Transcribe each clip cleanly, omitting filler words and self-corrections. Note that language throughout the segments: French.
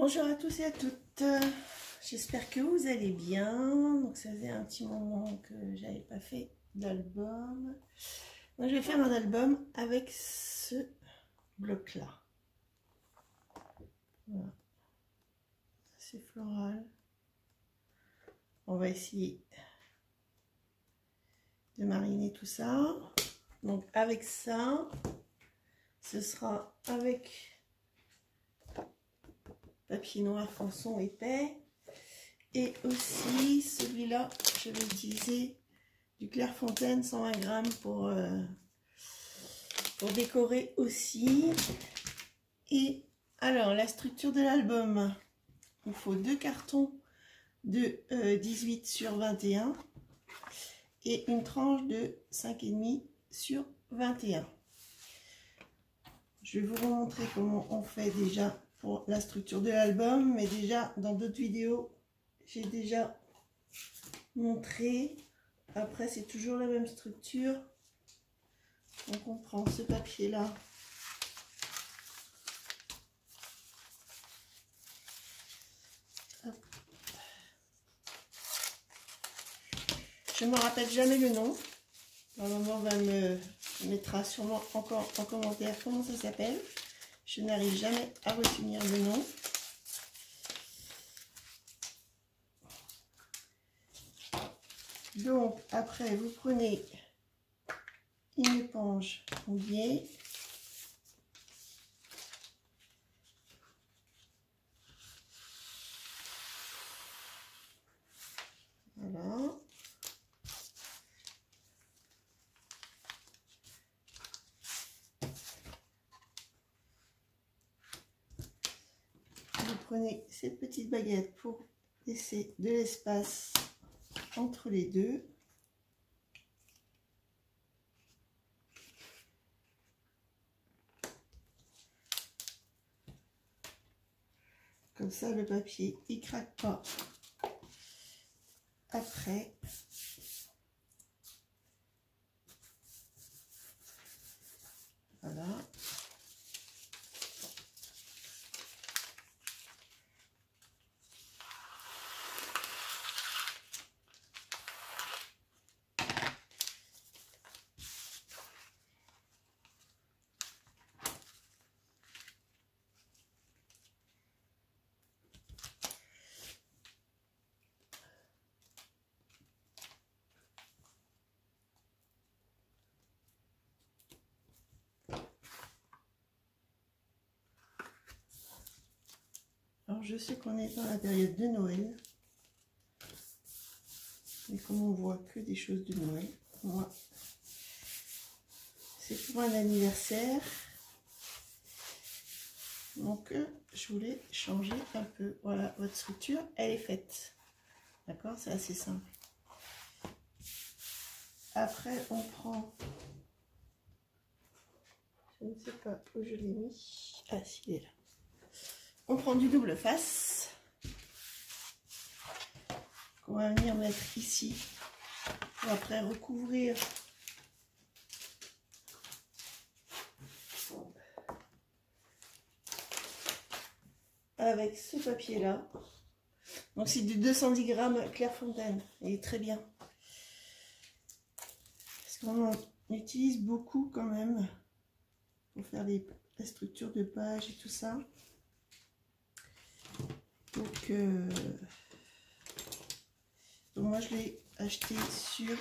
Bonjour à tous et à toutes, j'espère que vous allez bien. Donc ça faisait un petit moment que j'avais pas fait d'album. Donc je vais faire un album avec ce bloc là. Voilà. C'est floral. On va essayer de mariner tout ça. Donc avec ça, ce sera avec papier noir canson épais, et aussi celui-là je vais utiliser du Clairefontaine 120 grammes pour décorer aussi. Et alors la structure de l'album, il faut 2 cartons de 18 sur 21 et une tranche de 5,5 sur 21. Je vais vous montrer comment on fait déjà pour la structure de l'album, mais déjà dans d'autres vidéos j'ai déjà montré. Après c'est toujours la même structure. Donc on prend ce papier là, je ne me rappelle jamais le nom, normalement on va me mettra sûrement encore en commentaire comment ça s'appelle. Je n'arrive jamais à retenir le nom. Donc après vous prenez une éponge mouillée, voilà, vous prenez cette petite baguette pour laisser de l'espace entre les deux. Comme ça, le papier, il craque pas après. Voilà. Alors je sais qu'on est dans la période de Noël, mais comme on voit que des choses de Noël, moi c'est pour un anniversaire, donc je voulais changer un peu. Voilà, votre structure elle est faite, d'accord, c'est assez simple. Après on prend, je ne sais pas où je l'ai mis, ah si, il est là. On prend du double face qu'on va venir mettre ici pour après recouvrir avec ce papier là. Donc c'est du 210 grammes Clairefontaine, il est très bien parce qu'on en utilise beaucoup quand même pour faire la structure de page et tout ça. Donc moi je l'ai acheté sur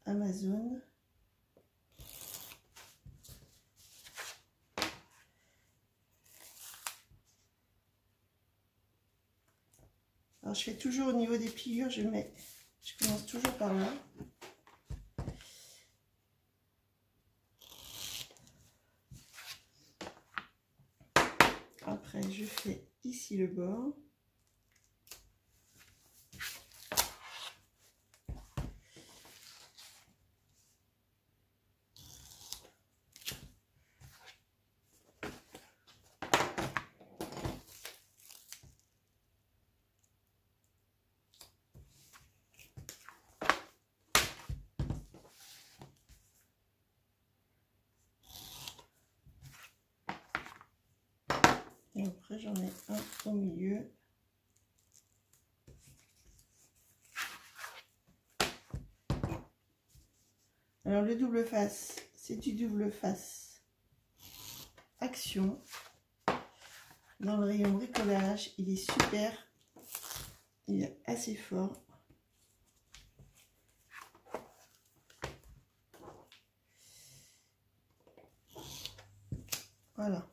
Amazon. Alors je fais toujours au niveau des pliures, je commence toujours par là. Après je fais ici le bord. Et après j'en j'en ai un au milieu. Alors le double face, c'est du double face Action. Dans le rayon bricolage, il est super. Il est assez fort. Voilà.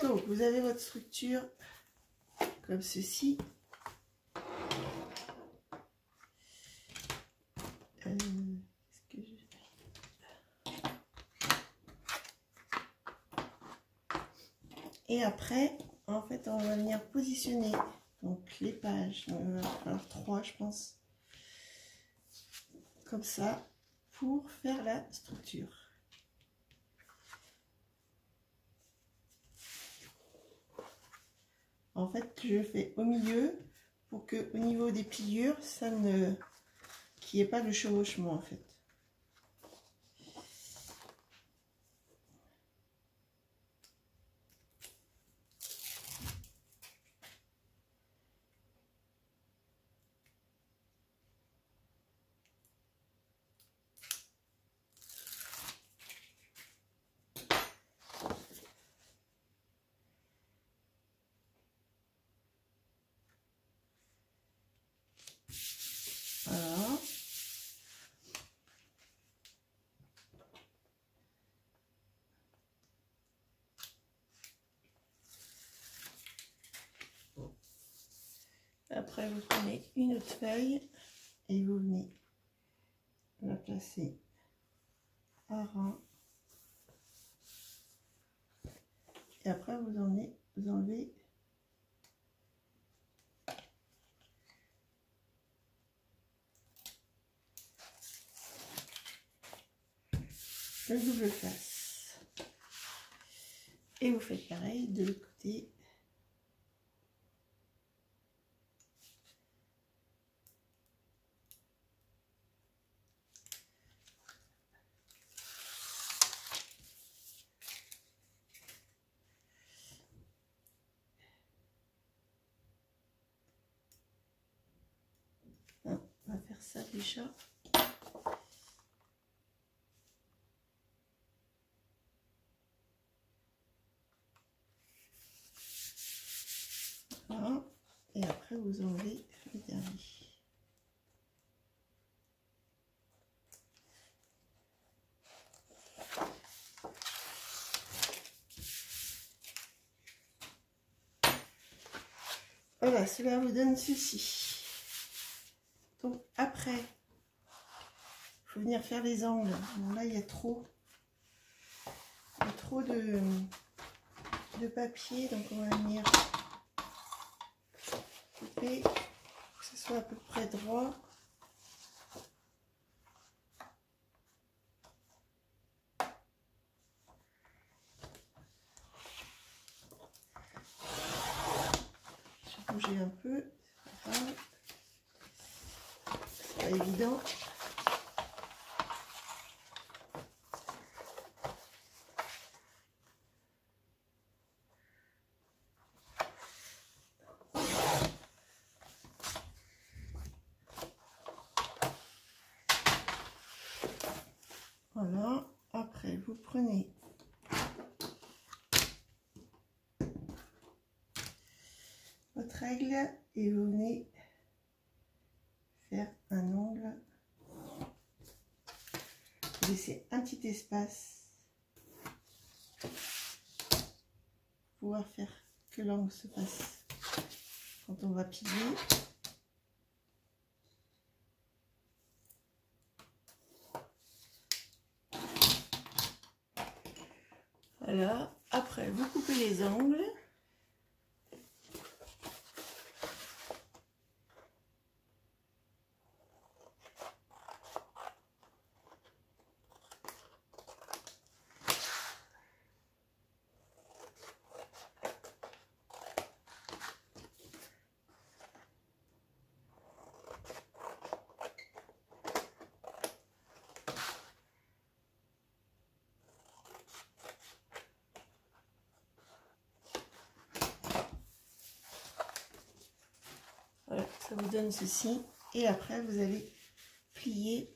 Donc, vous avez votre structure comme ceci. Et après, en fait, on va venir positionner donc les pages. Alors 3, je pense. Comme ça, pour faire la structure. En fait, je fais au milieu pour que au niveau des pliures, ça ne qu'il n'y ait pas de chevauchement en fait. Voilà. Après, vous prenez une autre feuille et vous venez la placer à ras. Et après, vous enlevez le double face. Et vous faites pareil de l'autre côté. On va faire ça déjà. Voilà. Et après, vous enlevez le dernier. Voilà, cela vous donne ceci. Donc après, il faut venir faire les angles. Bon, là, il y a trop de papier, donc on va venir couper pour que ce soit à peu près droit. Je vais bouger un peu, c'est pas évident. Voilà, après vous prenez votre règle et vous venez faire un angle. Vous laissez un petit espace pour pouvoir faire que l'angle se passe quand on va plier. Voilà, après vous coupez les angles. Voilà, ça vous donne ceci. Et après, vous allez plier.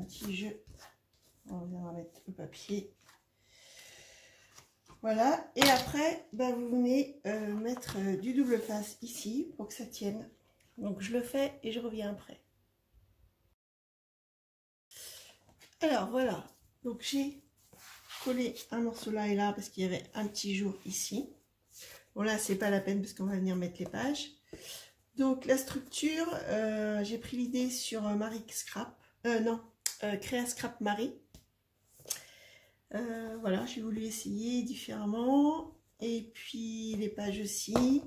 Petit jeu, on va mettre le papier, voilà. Et après bah, vous venez mettre du double face ici pour que ça tienne. Donc je le fais et je reviens après. Alors voilà, donc j'ai collé un morceau là et là parce qu'il y avait un petit jour ici. Bon là c'est pas la peine parce qu'on va venir mettre les pages. Donc la structure, j'ai pris l'idée sur Marie Scrap, Créa Scrap Marie. Voilà, j'ai voulu essayer différemment. Et puis les pages aussi.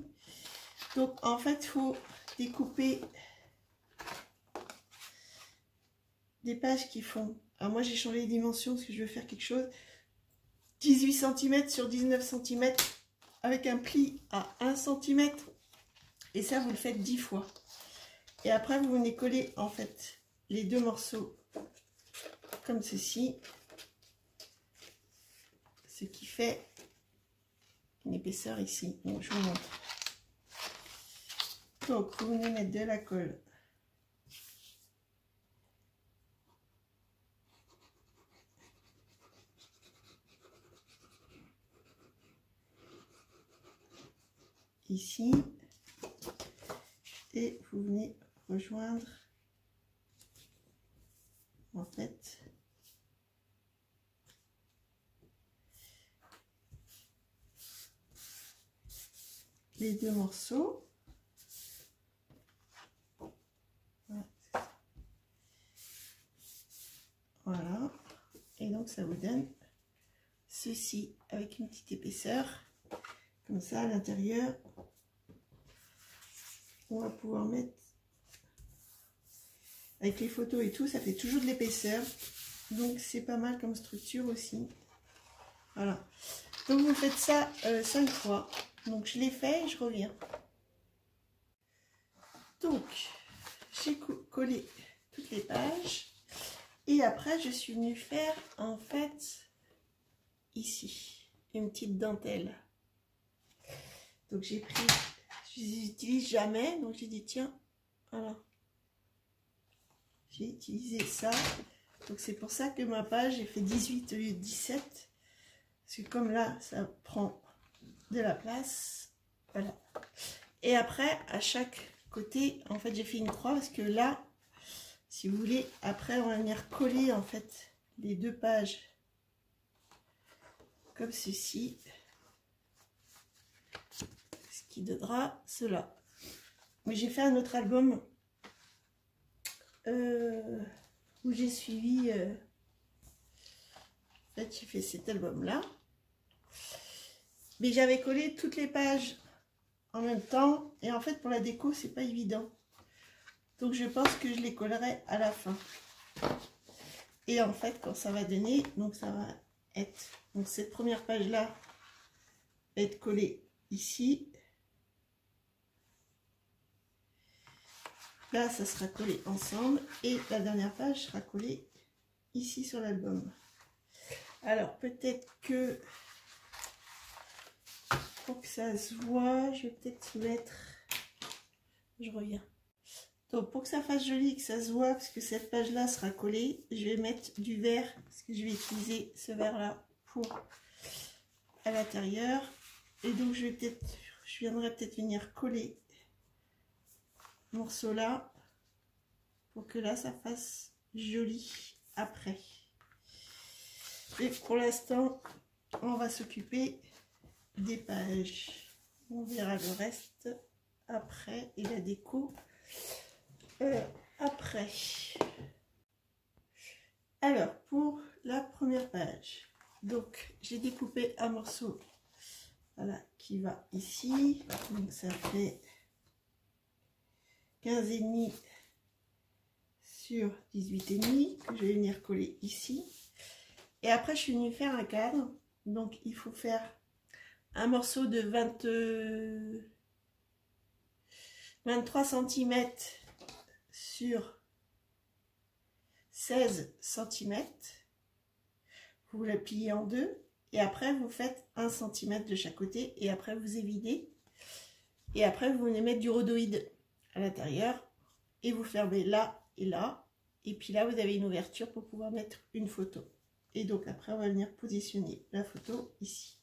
Donc en fait, il faut découper des pages qui font... Alors moi j'ai changé les dimensions parce que je veux faire quelque chose. 18 cm sur 19 cm avec un pli à 1 cm. Et ça, vous le faites 10 fois. Et après, vous venez coller en fait les deux morceaux comme ceci. Ce qui fait une épaisseur ici. Donc, je vous montre. Donc, vous venez mettre de la colle. Ici. Et vous venez rejoindre en fait les deux morceaux. Voilà. Et donc ça vous donne ceci avec une petite épaisseur. Comme ça à l'intérieur. On va pouvoir mettre avec les photos et tout, ça fait toujours de l'épaisseur. Donc c'est pas mal comme structure aussi. Voilà. Donc vous faites ça 5 fois. Donc je l'ai fait et je reviens. Donc j'ai collé toutes les pages. Et après je suis venue faire en fait ici une petite dentelle. Donc j'ai pris, je les utilise jamais, donc j'ai dit tiens, voilà. J'ai utilisé ça. Donc c'est pour ça que ma page, j'ai fait 18 au lieu de 17. Parce que comme là, ça prend de la place. Voilà. Et après, à chaque côté, en fait, j'ai fait une croix. Parce que là, si vous voulez, après, on va venir coller, en fait, les deux pages. Comme ceci. Ce qui donnera cela. Mais j'ai fait un autre album. Où j'ai suivi en fait j'ai fait cet album là, mais j'avais collé toutes les pages en même temps et en fait pour la déco c'est pas évident, donc je pense que je les collerai à la fin. Et en fait quand ça va donner, donc ça va être, donc cette première page là va être collée ici. Là, ça sera collé ensemble et la dernière page sera collée ici sur l'album. Alors, peut-être que pour que ça se voit, je vais peut-être mettre... Je reviens. Donc, pour que ça fasse joli, que ça se voit, parce que cette page-là sera collée, je vais mettre du vert, parce que je vais utiliser ce vert-là pour à l'intérieur. Et donc, je viendrai peut-être venir coller morceau là pour que là ça fasse joli après. Et pour l'instant, on va s'occuper des pages. On verra le reste après et la déco après. Alors, pour la première page, donc j'ai découpé un morceau, voilà, qui va ici. Donc ça fait 15,5 sur 18,5 que je vais venir coller ici. Et après, je suis venue faire un cadre. Donc, il faut faire un morceau de 23 cm sur 16 cm. Vous la pliez en deux. Et après, vous faites 1 cm de chaque côté. Et après, vous évidez. Et après, vous venez mettre du rhodoïde à l'intérieur. Et vous fermez là et là. Et puis là, vous avez une ouverture pour pouvoir mettre une photo. Et donc après, on va venir positionner la photo ici.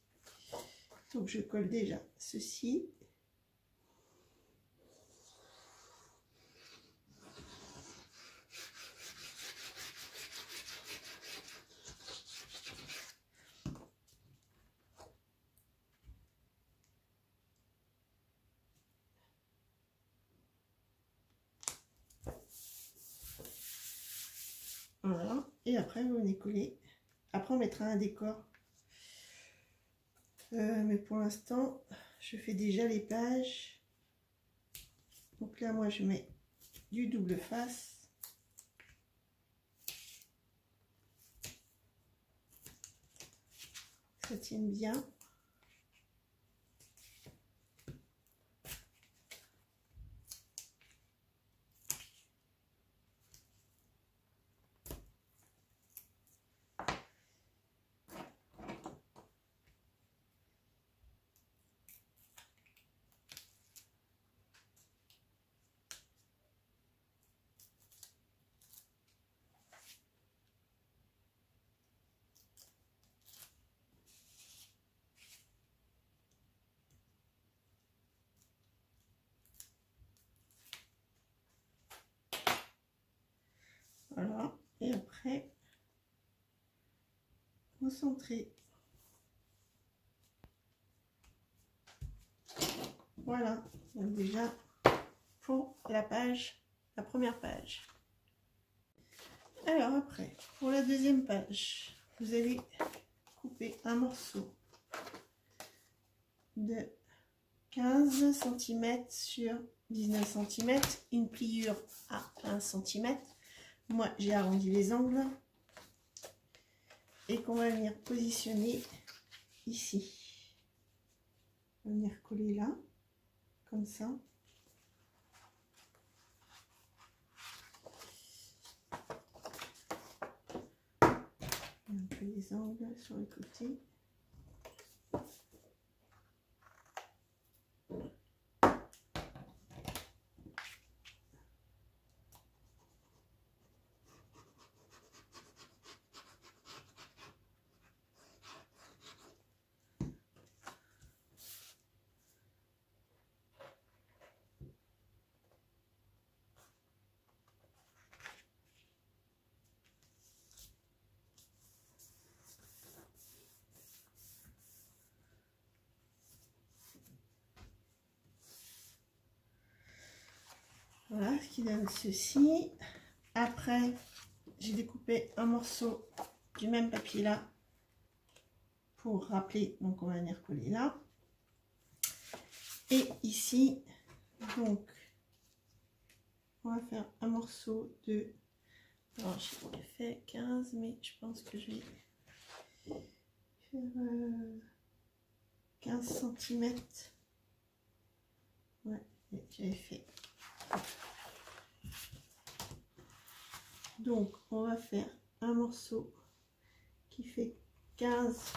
Donc je colle déjà ceci. Voilà. Et après, vous venez coller. Après, on mettra un décor. Mais pour l'instant, je fais déjà les pages. Donc là, moi, je mets du double face. Ça tienne bien. Voilà. Et après, recentrer. Voilà. Donc déjà, pour la page, la première page. Alors après, pour la deuxième page, vous allez couper un morceau de 15 cm sur 19 cm, une pliure à 1 cm. Moi, j'ai arrondi les angles et qu'on va venir positionner ici. On va venir coller là, comme ça. Un peu les angles sur le côté. Voilà ce qui donne ceci. Après, j'ai découpé un morceau du même papier là pour rappeler. Donc, on va venir coller là. Et ici, donc, on va faire un morceau de... Alors, j'ai fait 15, mais je pense que je vais faire 15 cm. Ouais, j'avais fait. Donc, on va faire un morceau qui fait 15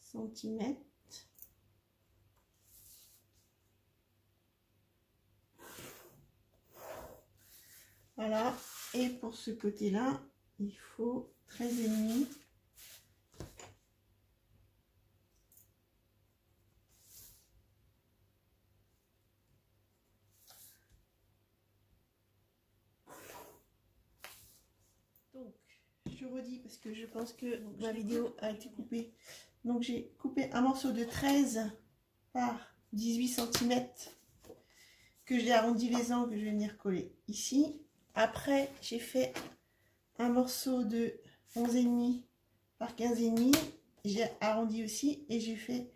cm. Voilà. Et pour ce côté-là, il faut 13,5. je redis parce que je pense que ma vidéo a été coupée. Donc j'ai coupé un morceau de 13 par 18 cm que j'ai arrondi les angles, que je vais venir coller ici. Après j'ai fait un morceau de 11,5 par 15,5, j'ai arrondi aussi et j'ai fait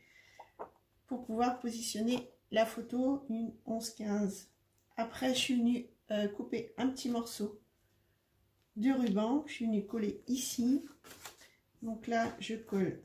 pour pouvoir positionner la photo une 11,15. Après je suis venue couper un petit morceau de ruban que je suis venue coller ici. Donc là je colle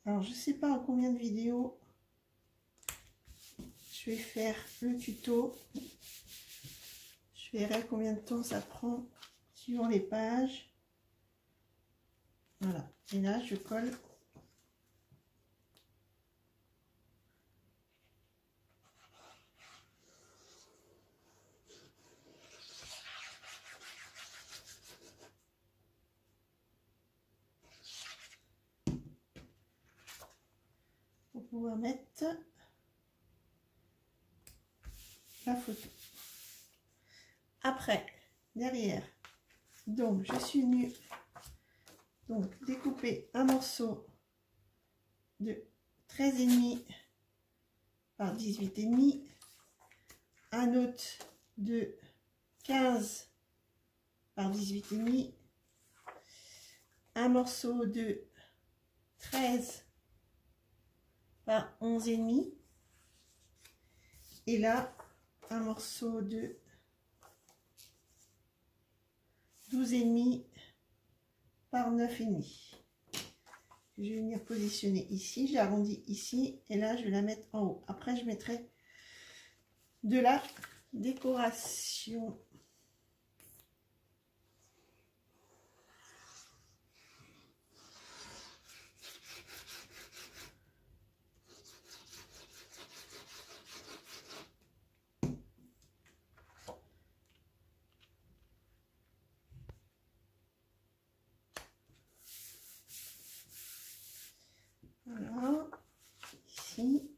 alors je sais pas en combien de vidéos je vais faire le tuto. Je verrai combien de temps ça prend suivant les pages. Voilà, et là je colle pour pouvoir mettre la photo. Après, derrière, donc je suis venue donc découper un morceau de 13,5 par 18,5, un autre de 15 par 18,5, un morceau de 13 par 11,5 et là un morceau de 12,5 par 9,5. Je vais venir positionner ici, j'arrondis ici et là je vais la mettre en haut. Après je mettrai de la décoration. Voilà, ici.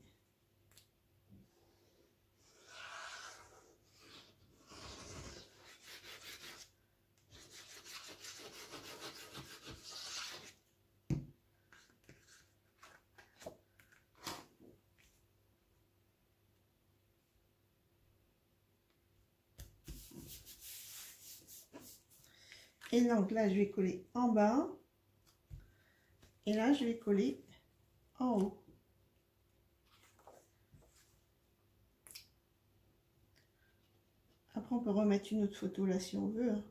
Et donc là, je vais coller en bas. Et là, je vais coller en haut. Après, on peut remettre une autre photo là si on veut.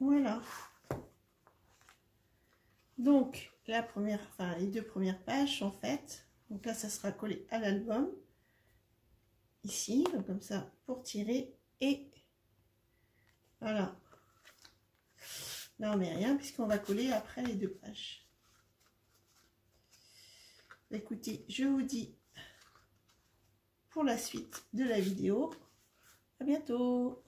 Voilà. Donc, la première, enfin, les deux premières pages sont faites. Donc là, ça sera collé à l'album. Ici, donc comme ça, pour tirer. Et voilà. Là, on met rien puisqu'on va coller après les deux pages. Écoutez, je vous dis pour la suite de la vidéo. À bientôt.